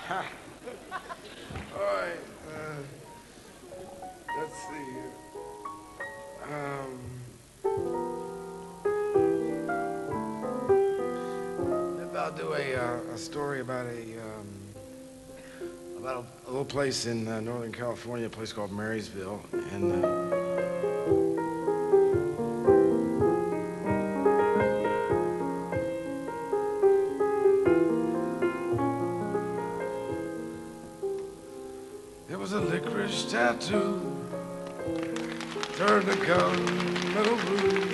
All right, let's see. Maybe I'll do a story about a little place in Northern California, a place called Marysville, and it was a licorice tattoo, turned the gunmetal blue,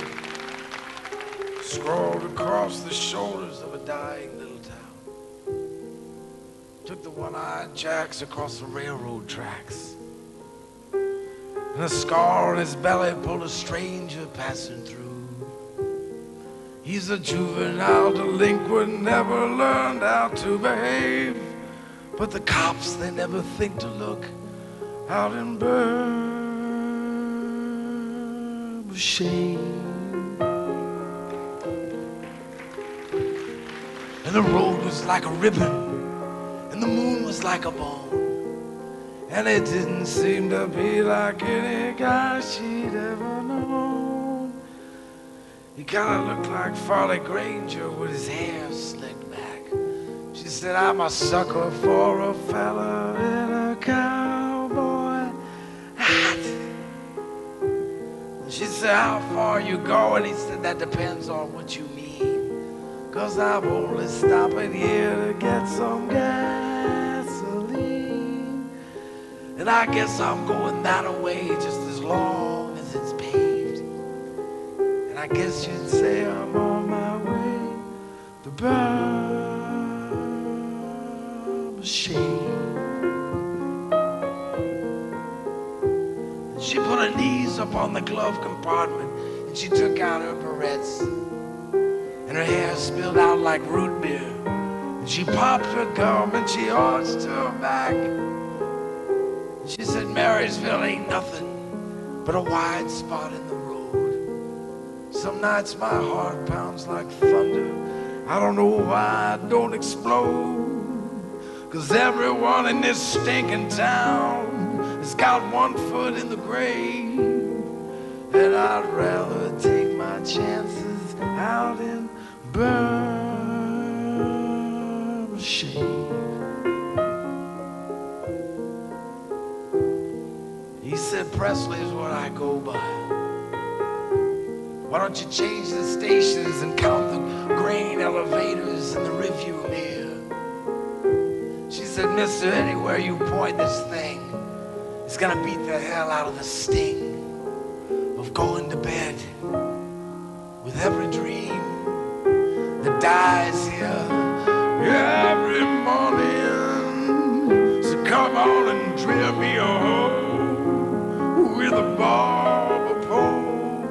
scrawled across the shoulders of a dying little town. Took the one-eyed jacks across the railroad tracks, and a scar on his belly pulled a stranger passing through. He's a juvenile delinquent, never learned how to behave, but the cops, they never think to look out in Burma shame. And the road was like a ribbon, and the moon was like a bone, and it didn't seem to be like any guy she'd ever known. He kinda looked like Farley Granger with his hair slicked back. She said, I'm a sucker for a fella in a cowboy hat. And she said, how far you going? He said, that depends on what you mean, 'cause I'm only stopping here to get some gasoline. And I guess I'm going that way just as long as it's paved. And I guess you'd say I'm on my way to Burma shame. And she put her knees up on the glove compartment, and she took out her barrettes, and her hair spilled out like root beer. And she popped her gum and she arched her back. And she said, Marysville ain't nothing but a wide spot in the road. Some nights my heart pounds like thunder. I don't know why I don't explode, 'cause everyone in this stinking town has got one foot in the grave. And I'd rather take my chances out in Burma shame. He said, Presley is what I go by. Why don't you change the stations and count the grain elevators in the review mirror? She said, mister, anywhere you point this thing, it's gonna beat the hell out of the sting of going to bed with every dream that dies here every morning. So come on and drill me a hole with a barber pole.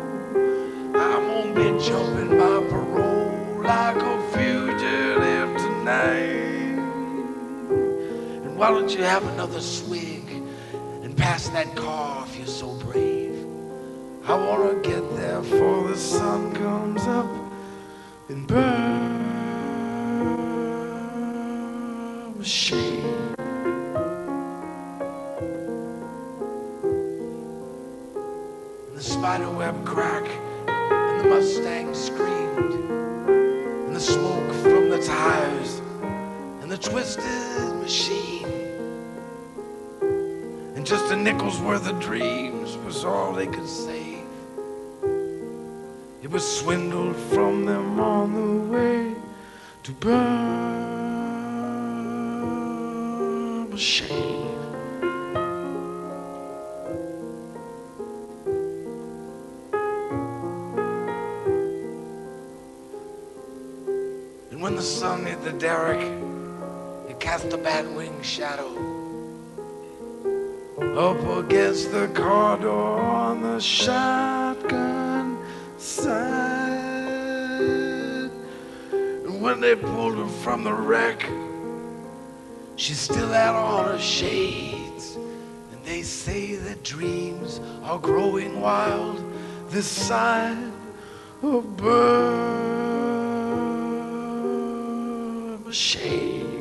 I'm gonna be jumping my parole like a fugitive tonight. And why don't you have another swig and pass that car if you're so brave? I wanna get there before the sun comes up in Burma shame. And the spiderweb crack and the Mustang screamed, and the smoke from the tires and the twisted machine, and just a nickel's worth of dreams was all they could save. It was swindled from them on the way to Burma shame. And when the sun hit the derrick, it cast a bat-wing shadow up against the car door on the shotgun side. And when they pulled her from the wreck, she still had on her shades. And they say that dreams are growing wild this side of Burma shame.